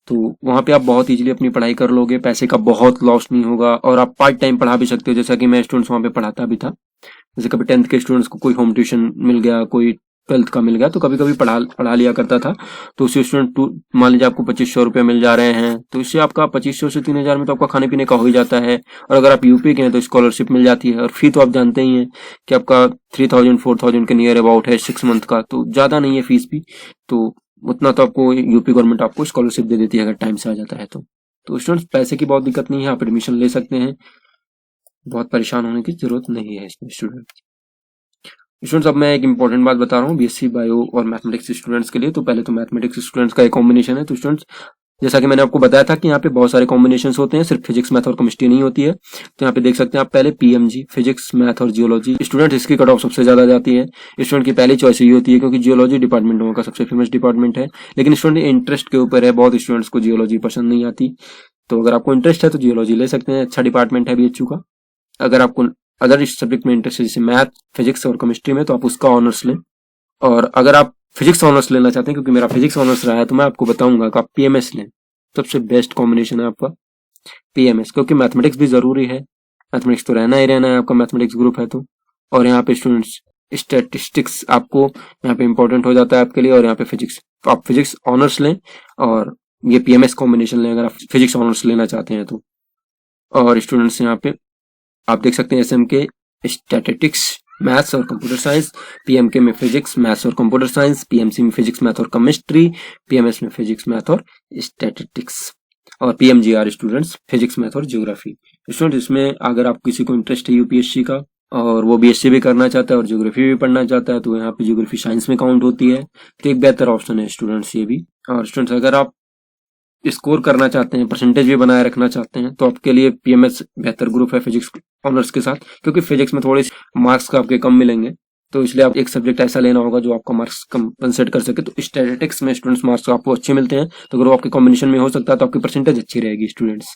तो वहाँ पे आप बहुत इजीली अपनी पढ़ाई कर लोगे, पैसे का बहुत लॉस नहीं होगा, और आप पार्ट टाइम पढ़ा भी सकते हो। जैसा कि मैं स्टूडेंट्स वहाँ पे पढ़ाता भी था, जैसे कभी 10th के स्टूडेंट्स को कोई होम ट्यूशन मिल गया, कोई 12th का मिल गया, तो कभी कभी पढ़ा लिया करता था। तो उसी स्टूडेंट, मान लीजिए आपको 2500 रुपये मिल जा रहे हैं, तो इससे आपका 2500 से 3000 में तो आपका खाने पीने का हो ही जाता है। और अगर आप यूपी के हैं तो स्कॉलरशिप मिल जाती है, और फी तो आप जानते ही हैं कि आपका 3000-4000 के नियर अबाउट है 6 मंथ का, तो ज़्यादा नहीं है फीस भी। तो उतना तो आपको यूपी गवर्नमेंट आपको स्कॉलरशिप दे देती है अगर टाइम से आ जाता है तो स्टूडेंट्स पैसे की बहुत दिक्कत नहीं है, आप एडमिशन ले सकते हैं, बहुत परेशान होने की जरूरत नहीं है इसमें स्टूडेंट्स। अब मैं एक इंपॉर्टेंट बात बता रहा हूँ BSc बायो और मैथमेटिक्स स्टूडेंट्स के लिए। तो पहले तो मैथमेटिक्स स्टूडेंट्स का एक कॉम्बिनेशन है। तो स्टूडेंट्स, जैसा कि मैंने आपको बताया था कि यहाँ पे बहुत सारे कॉम्बिनेशंस होते हैं, सिर्फ फिजिक्स मैथ और केमिस्ट्री नहीं होती है। तो यहाँ पे देख सकते हैं आप, पहले PMG फिजिक्स मैथ और जियोलॉजी स्टूडेंट, इसकी कट ऑफ सबसे ज्यादा जाती है। स्टूडेंट की पहली चॉइस ये होती है क्योंकि जियोलॉजी डिपार्टमेंट वहाँ का सबसे फेमस डिपार्टमेंट है, लेकिन स्टूडेंट इंटरेस्ट के ऊपर है, बहुत स्टूडेंट्स को जियोलॉजी पसंद नहीं आती। तो अगर आपको इंटरेस्ट है तो जियोलॉजी ले सकते हैं, अच्छा डिपार्टमेंट है BHU का। अगर इस सब्जेक्ट में इंटरेस्ट है, जैसे मैथ, फिजिक्स और केमिस्ट्री में, तो आप उसका ऑनर्स लें। और अगर आप फिजिक्स ऑनर्स लेना चाहते हैं, क्योंकि मेरा फिजिक्स ऑनर्स रहा है, तो मैं आपको बताऊंगा कि आप PMS लें, सबसे बेस्ट कॉम्बिनेशन है आपका PMS, क्योंकि मैथमेटिक्स भी जरूरी है, मैथमेटिक्स तो रहना ही रहना है आपका, मैथमेटिक्स ग्रुप है तो। और यहाँ पे स्टूडेंट्स स्टैटिस्टिक्स आपको यहाँ पे इंपॉर्टेंट हो जाता है आपके लिए, और यहाँ पे फिजिक्स, तो आप फिजिक्स ऑनर्स लें और ये PMS कॉम्बिनेशन लें अगर आप फिजिक्स ऑनर्स लेना चाहते हैं तो। और स्टूडेंट्स यहाँ पे आप देख सकते हैं SMK स्टैटिस्टिक्स मैथ्स और कंप्यूटर साइंस, PMK में फिजिक्स मैथ्स और कंप्यूटर साइंस, PMC में फिजिक्स मैथ और केमिस्ट्री, PMS में फिजिक्स मैथ और स्टैटिस्टिक्स, और PMGR स्टूडेंट्स फिजिक्स मैथ और ज्योग्राफी। स्टूडेंट, इसमें अगर आप किसी को इंटरेस्ट है UPSC का और वो BSc भी करना चाहता है और ज्योग्राफी भी पढ़ना चाहता है, तो यहाँ पे ज्योग्राफी साइंस में काउंट होती है, तो एक बेहतर ऑप्शन है स्टूडेंट्स ये भी। और स्टूडेंट्स, अगर आप स्कोर करना चाहते हैं, परसेंटेज भी बनाए रखना चाहते हैं, तो आपके लिए PMS बेहतर ग्रुप है फिजिक्स ऑनर्स के साथ, क्योंकि फिजिक्स में थोड़े मार्क्स का आपके कम मिलेंगे, तो इसलिए आप एक सब्जेक्ट ऐसा लेना होगा जो आपका मार्क्स कंपनसेट कर सके। तो स्टैटिस्टिक्स में स्टूडेंट्स मार्क्स आपको अच्छे मिलते हैं, तो अगर वो आपके कॉम्बिनेशन में हो सकता है तो आपकी परसेंटेज अच्छी रहेगी स्टूडेंट्स।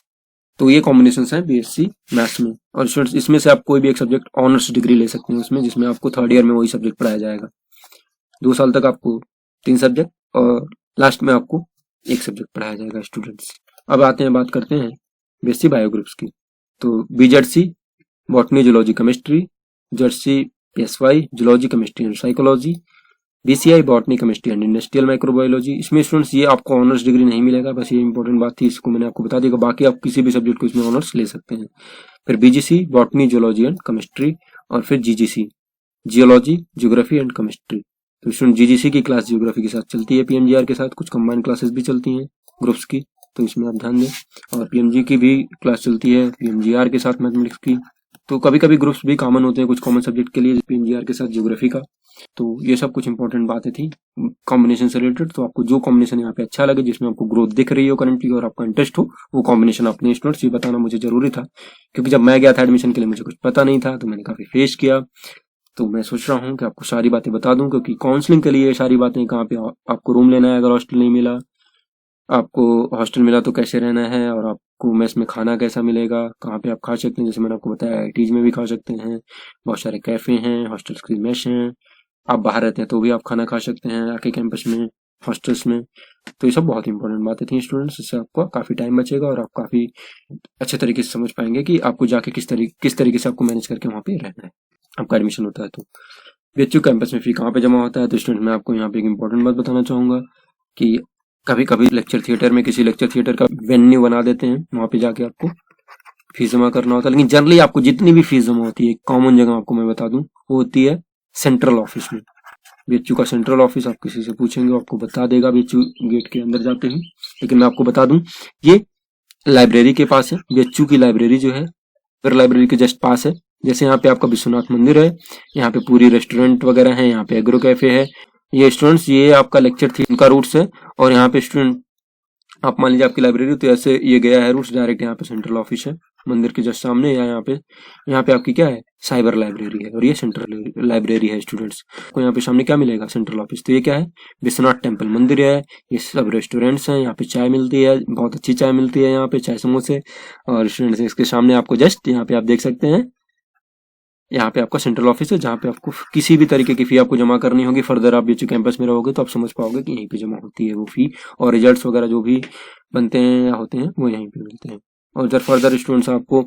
तो ये कॉम्बिनेशन है BSc मैथ्स में। और स्टूडेंट्स, इसमें से आप कोई भी एक सब्जेक्ट ऑनर्स डिग्री ले सकते हैं उसमें, जिसमें आपको 3rd ईयर में वही सब्जेक्ट पढ़ाया जाएगा। 2 साल तक आपको 3 सब्जेक्ट और लास्ट में आपको एक सब्जेक्ट पढ़ाया जाएगा स्टूडेंट्स। अब आते हैं, बात करते हैं BSc बायो ग्रुप्स की। तो BZC botany zoology chemistry, Jersey PSY zoology chemistry and psychology, BCI botany chemistry and industrial microbiology. इसमें स्टूडेंट्स ये आपको ऑनर्स डिग्री नहीं मिलेगा, बस ये इंपॉर्टेंट बात थी, इसको मैंने आपको बता दिया। बाकी आप किसी भी सब्जेक्ट को इसमें ऑनर्स ले सकते हैं। फिर BGC botany zoology and chemistry, और फिर GGC geology geography and chemistry. तो स्टूडेंट, GGC की क्लास ज्योग्राफी के साथ चलती है, PMGR के साथ कुछ कंबाइंड क्लासेस भी चलती हैं ग्रुप्स की, तो इसमें आप ध्यान दें। और PMG की भी क्लास चलती है PMGR के साथ मैथमेटिक्स की। तो कभी कभी ग्रुप्स भी कॉमन होते हैं कुछ कॉमन सब्जेक्ट के लिए, PMGR के साथ ज्योग्राफी का। तो ये सब कुछ इंपॉर्टेंट बातें थी कॉम्बिनेशन से रिलेटेड। तो आपको जो कॉम्बिनेशन यहाँ पे अच्छा लगे, जिसमें आपको ग्रोथ दिख रही हो करंटली और आपका इंटरेस्ट हो, वो कॉम्बिनेशन अपने स्टूडेंट्स ये बताना मुझे जरूरी था, क्योंकि जब मैं गया था एडमिशन के लिए मुझे कुछ पता नहीं था, तो मैंने काफी फेस किया। तो मैं सोच रहा हूँ कि आपको सारी बातें बता दूं, क्योंकि काउंसलिंग के लिए सारी बातें, कहाँ पे आपको रूम लेना है अगर हॉस्टल नहीं मिला, आपको हॉस्टल मिला तो कैसे रहना है, और आपको मेस में खाना कैसा मिलेगा, कहाँ पे आप खा सकते हैं, जैसे मैंने आपको बताया IITs में भी खा सकते हैं, बहुत सारे कैफे हैं, हॉस्टल्स की मेस हैं, आप बाहर रहते हैं तो भी आप खाना खा सकते हैं आके कैंपस में। हॉस्टल्स में। तो ये सब बहुत इंपॉर्टेंट बातें थी स्टूडेंट्स, इससे आपको काफ़ी टाइम बचेगा और आप काफ़ी अच्छे तरीके से समझ पाएंगे कि आपको जाके किस तरीके से आपको मैनेज करके वहाँ पे रहना है आपका एडमिशन होता है। तो बीएचयू कैंपस में फी कहाँ पे जमा होता है, तो स्टूडेंट मैं आपको यहाँ पे एक इंपॉर्टेंट बात बताना चाहूँगा कि कभी कभी लेक्चर थिएटर में किसी लेक्चर थिएटर का वेन्यू बना देते हैं, वहाँ पे जाके आपको फीस जमा करना होता है। लेकिन जनरली आपको जितनी भी फीस जमा होती है, कॉमन जगह आपको मैं बता दूं, वो होती है सेंट्रल ऑफिस में। बीएचयू का सेंट्रल ऑफिस आप किसी से पूछेंगे आपको बता देगा बीएचयू गेट के अंदर जाते ही। लेकिन मैं आपको बता दूं, ये लाइब्रेरी के पास है। बीएचयू की लाइब्रेरी जो है फिर लाइब्रेरी के जस्ट पास है। जैसे यहाँ पे आपका विश्वनाथ मंदिर है, यहाँ पे पूरी रेस्टोरेंट वगैरह है, यहाँ पे एग्रो कैफे है। ये स्टूडेंट्स, ये आपका लेक्चर थी उनका रूट्स है। और यहाँ पे स्टूडेंट, आप मान लीजिए आपकी लाइब्रेरी, तो ऐसे ये गया है रूट्स डायरेक्ट यहाँ पे सेंट्रल ऑफिस है मंदिर के जस्ट सामने, या यहाँ पे आपकी क्या है, साइबर लाइब्रेरी है, और ये सेंट्रल लाइब्रेरी है स्टूडेंट्स को। यहाँ पे सामने क्या मिलेगा, सेंट्रल ऑफिस। तो ये क्या है, विश्वनाथ टेम्पल मंदिर है। ये सब रेस्टोरेंट्स हैं, यहाँ पे चाय मिलती है, बहुत अच्छी चाय मिलती है यहाँ पे, चाय समोसे। और स्टूडेंट्स, इसके सामने आपको जस्ट यहाँ पे आप देख सकते हैं, यहाँ पे आपका सेंट्रल ऑफिस है, जहाँ पे आपको किसी भी तरीके की फी आपको जमा करनी होगी। फर्दर आप बीएचयू कैंपस में रहोगे तो आप समझ पाओगे कि यहीं पे जमा होती है वो फी, और रिजल्ट्स वगैरह जो भी बनते हैं या होते हैं वो यहीं पे मिलते हैं। और इधर फर्दर स्टूडेंट्स आपको,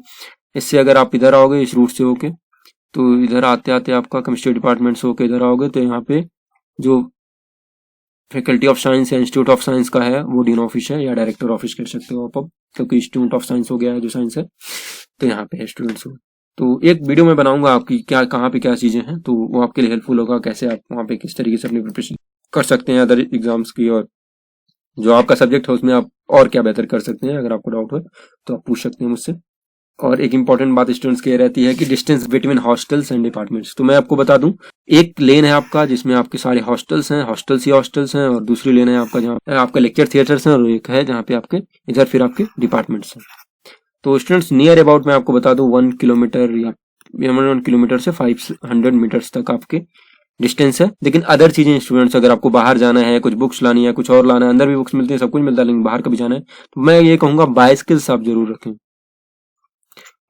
इससे अगर आप इधर आओगे इस रूट से होके, तो इधर आते आते आपका केमिस्ट्री डिपार्टमेंट से होके इधर आओगे, तो यहाँ पे जो फैकल्टी ऑफ साइंस या इंस्टीट्यूट ऑफ साइंस का है वो डीन ऑफिस है, या डायरेक्टर ऑफिस कह सकते हो आप अब, क्योंकि इंस्टीट्यूट ऑफ साइंस हो गया है जो साइंस है। तो यहाँ पे है स्टूडेंट्स। तो एक वीडियो में बनाऊंगा आपकी क्या कहाँ पे क्या चीजें हैं, तो वो आपके लिए हेल्पफुल होगा, कैसे आप वहाँ पे किस तरीके से अपनी प्रिपरेशन कर सकते हैं अदर एग्जाम्स की, और जो आपका सब्जेक्ट है उसमें आप और क्या बेहतर कर सकते हैं। अगर आपको डाउट हो तो आप पूछ सकते हैं मुझसे। और एक इंपॉर्टेंट बात स्टूडेंट्स की रहती है कि distance between hostels and departments. तो मैं आपको बता दूं, एक लेन है आपका जिसमें आपके सारे हॉस्टल्स हैं, हॉस्टल्स ही हॉस्टल्स हैं, और दूसरी लेन है आपका जहाँ आपका लेक्चर थिएटर्स हैं, और एक है जहाँ पे आपके इधर फिर आपके डिपार्टमेंट्स हैं। तो स्टूडेंट्स, नियर अबाउट मैं आपको बता दूं 1 किलोमीटर या 1 किलोमीटर से 500 मीटर्स तक आपके डिस्टेंस है। लेकिन अदर चीजें स्टूडेंट्स, अगर आपको बाहर जाना है, कुछ बुक्स लानी है, कुछ और लाना है, अंदर भी बुक्स मिलती है, सब कुछ मिलता है, लेकिन बाहर कभी जाना है तो मैं ये कहूंगा बाइसिकल्स आप जरूर रखें।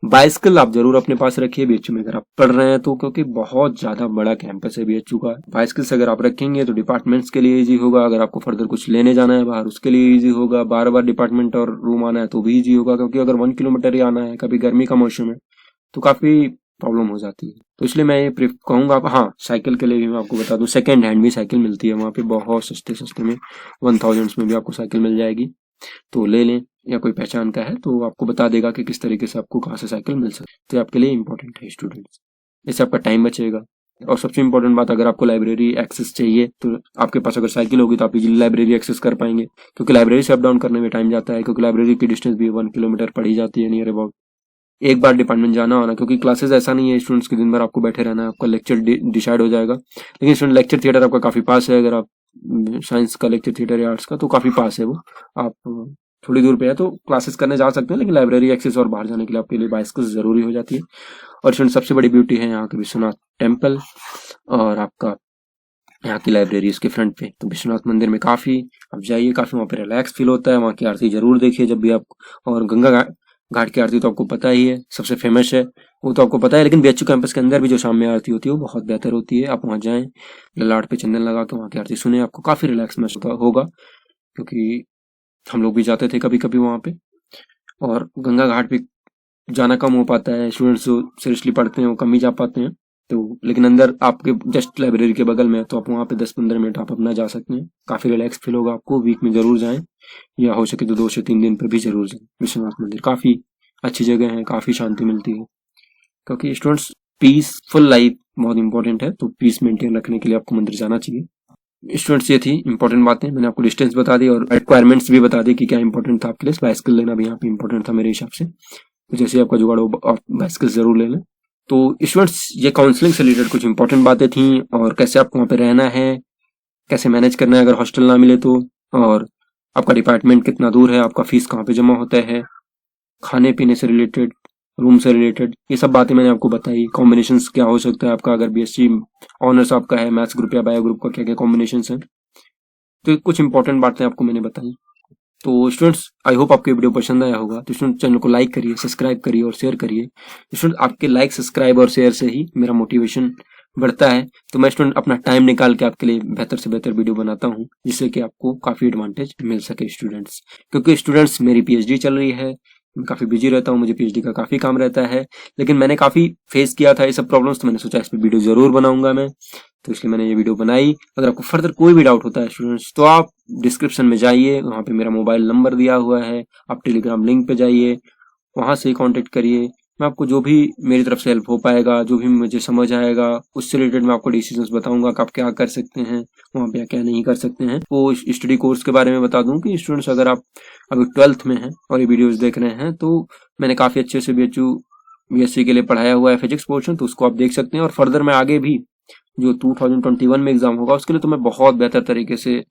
बाइसिकल आप जरूर अपने पास रखिए बीएचयू में अगर आप पढ़ रहे हैं तो, क्योंकि बहुत ज्यादा बड़ा कैंपस है बीएचयू का। बाइसिकल्स अगर आप रखेंगे तो डिपार्टमेंट्स के लिए इजी होगा, अगर आपको फर्दर कुछ लेने जाना है बाहर उसके लिए इजी होगा, बार बार डिपार्टमेंट और रूम आना है तो भी इजी होगा, क्योंकि अगर 1 किलोमीटर ही आना है, कभी गर्मी का मौसम है तो काफी प्रॉब्लम हो जाती है। तो इसलिए मैं ये कहूंगा आप, हाँ, साइकिल के लिए भी मैं आपको बता दूं, सेकेंड हैंड भी साइकिल मिलती है वहाँ पे बहुत सस्ते सस्ते में, 1000 में भी आपको साइकिल मिल जाएगी, तो ले लें। या कोई पहचान का है तो आपको बता देगा कि किस तरीके से आपको कहाँ से साइकिल मिल सकती है। तो आपके लिए इंपॉर्टेंट है स्टूडेंट्स, इससे आपका टाइम बचेगा। और सबसे इंपॉर्टेंट बात, अगर आपको लाइब्रेरी एक्सेस चाहिए तो आपके पास अगर साइकिल होगी तो आप इजीली लाइब्रेरी एक्सेस कर पाएंगे, क्योंकि लाइब्रेरी से अप डाउन करने में टाइम जाता है, क्योंकि लाइब्रेरी की डिस्टेंस भी 1 किलोमीटर पड़ी जाती है नियर अबाउट। एक बार डिपार्टमेंट जाना होना, क्योंकि क्लासेस ऐसा नहीं है स्टूडेंट्स के दिन भर आपको बैठे रहना है, आपका लेक्चर डिसाइड हो जाएगा। लेकिन स्टूडेंट, लेक्चर थिएटर आपका काफी पास है, अगर आप साइंस का लेक्चर थिएटर या आर्ट्स का, तो काफी पास है वो, आप थोड़ी दूर पे है तो क्लासेस करने जा सकते हैं। लेकिन लाइब्रेरी एक्सेस और बाहर जाने के लिए आपके लिए बाइसिकल जरूरी हो जाती है। और स्टूडेंट, सबसे बड़ी ब्यूटी है यहाँ के विश्वनाथ टेम्पल और आपका यहाँ की लाइब्रेरी उसके फ्रंट पे। तो विश्वनाथ मंदिर में काफी आप जाइए, काफी वहाँ पे रिलैक्स फील होता है। वहाँ की आरती जरूर देखिए जब भी आप, और गंगा घाट की आरती तो आपको पता ही है, सबसे फेमस है, वो तो आपको पता है। लेकिन बीएचयू कैंपस के अंदर भी जो शाम में आरती होती है वो बहुत बेहतर होती है। आप वहाँ जाएं, ललाट पे चंदन लगा के वहाँ की आरती सुने, आपको काफी रिलैक्स महसूस होगा, क्योंकि हम लोग भी जाते थे कभी कभी वहाँ पे। और गंगा घाट पे जाना कम हो पाता है, स्टूडेंट्स जो सीरियसली पढ़ते हैं वो कम ही जा पाते हैं। तो लेकिन अंदर आपके जस्ट लाइब्रेरी के बगल में है, तो आप वहाँ पे 10-15 मिनट आप अपना जा सकते हैं, काफी रिलैक्स फील होगा आपको। वीक में जरूर जाएं, या हो सके तो 2 से 3 दिन पर भी जरूर जाएं। विश्वनाथ मंदिर काफी अच्छी जगह है, काफी शांति मिलती है, क्योंकि स्टूडेंट्स पीसफुल लाइफ बहुत इंपॉर्टेंट है, तो पीस मेंटेन रखने के लिए आपको मंदिर जाना चाहिए। स्टूडेंट्स, ये थी इंपॉर्टेंट बातें, मैंने आपको डिस्टेंस बता दी और रिक्वायरमेंट्स भी बता दी कि क्या इंपॉर्टेंट था आपके लिए। बाइसिकल लेना भी यहाँ पे इंपॉर्टेंट था मेरे हिसाब से, तो जैसे आपका जुगाड़ हो आप बाइसिकल जरूर ले लें। तो स्टूडेंट्स, ये काउंसलिंग से रिलेटेड कुछ इंपॉर्टेंट बातें थी, और कैसे आपको वहाँ पे रहना है, कैसे मैनेज करना है अगर हॉस्टल ना मिले तो, और आपका डिपार्टमेंट कितना दूर है, आपका फीस कहाँ पे जमा होता है, खाने पीने से रिलेटेड, रूम से रिलेटेड, ये सब बातें मैंने आपको बताई। कॉम्बिनेशंस क्या हो सकता है आपका, अगर बीएससी ऑनर्स आपका है, मैथ्स ग्रुप या बायो ग्रुप का क्या क्या कॉम्बिनेशंस हैं, तो कुछ इंपॉर्टेंट बातें आपको मैंने बताई। तो स्टूडेंट्स, आई होप आपको वीडियो पसंद आया होगा। तो स्टूडेंट, चैनल को लाइक करिए, सब्सक्राइब करिए और शेयर करिए। स्टूडेंट, आपके लाइक, सब्सक्राइब और शेयर से ही मेरा मोटिवेशन बढ़ता है, तो मैं स्टूडेंट अपना टाइम निकाल के आपके लिए बेहतर से बेहतर वीडियो बनाता हूँ, जिससे कि आपको काफ़ी एडवांटेज मिल सके स्टूडेंट्स। क्योंकि स्टूडेंट्स मेरी पीएचडी चल रही है, मैं काफ़ी बिजी रहता हूँ, मुझे पीएचडी का काफ़ी काम रहता है, लेकिन मैंने काफ़ी फेस किया था ये सब प्रॉब्लम्स, तो मैंने सोचा इस पर वीडियो ज़रूर बनाऊंगा मैं, तो इसलिए मैंने ये वीडियो बनाई। अगर आपको फर्दर कोई भी डाउट होता है स्टूडेंट्स, तो आप डिस्क्रिप्शन में जाइए, वहाँ पे मेरा मोबाइल नंबर दिया हुआ है, आप टेलीग्राम लिंक पे जाइए, वहाँ से कॉन्टेक्ट करिए। मैं आपको जो भी मेरी तरफ से हेल्प हो पाएगा, जो भी मुझे समझ आएगा, उससे रिलेटेड मैं आपको डिसीजंस बताऊंगा कि आप क्या कर सकते हैं वहाँ पे, क्या नहीं कर सकते हैं। वो स्टडी कोर्स के बारे में बता दूं कि स्टूडेंट्स अगर आप अभी 12th में हैं और ये वीडियोस देख रहे हैं, तो मैंने काफ़ी अच्छे से बीएससी के लिए पढ़ाया हुआ है फिजिक्स पोर्शन, तो उसको आप देख सकते हैं। और फर्दर मैं आगे भी जो 2021 में एग्जाम होगा उसके लिए तो मैं बहुत बेहतर तरीके से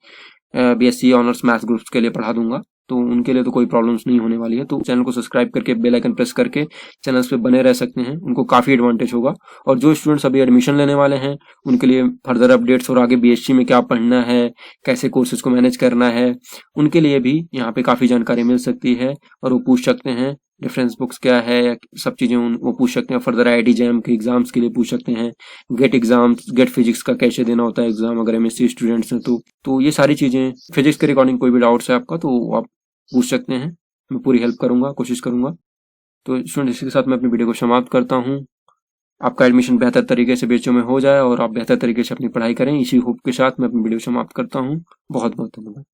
बीएससी ऑनर्स मैथ्स ग्रुप्स के लिए पढ़ा दूंगा, तो उनके लिए तो कोई प्रॉब्लम्स नहीं होने वाली है। तो चैनल को सब्सक्राइब करके बेल आइकन प्रेस करके चैनल्स पे बने रह सकते हैं, उनको काफ़ी एडवांटेज होगा। और जो स्टूडेंट्स अभी एडमिशन लेने वाले हैं उनके लिए फर्दर अपडेट्स और आगे बीएससी में क्या पढ़ना है, कैसे कोर्सेज को मैनेज करना है, उनके लिए भी यहाँ पे काफ़ी जानकारी मिल सकती है। और वो पूछ सकते हैं रेफरेंस बुक्स क्या है, सब चीज़ें वो पूछ सकते हैं। फर्दर आईआईटी जैम के एग्जाम्स के लिए पूछ सकते हैं, गेट एग्जाम्स, गेट फिजिक्स का कैसे देना होता है एग्जाम अगर एमएससी स्टूडेंट्स हैं तो ये सारी चीज़ें, फिजिक्स के रिगार्डिंग कोई भी डाउट्स है आपका तो आप पूछ सकते हैं, मैं पूरी हेल्प करूंगा, कोशिश करूंगा। तो स्टूडेंट इसी के साथ मैं अपनी वीडियो को समाप्त करता हूँ। आपका एडमिशन बेहतर तरीके से बीएचयू में हो जाए और आप बेहतर तरीके से अपनी पढ़ाई करें, इसी होप के साथ मैं अपनी वीडियो समाप्त करता हूँ। बहुत बहुत धन्यवाद।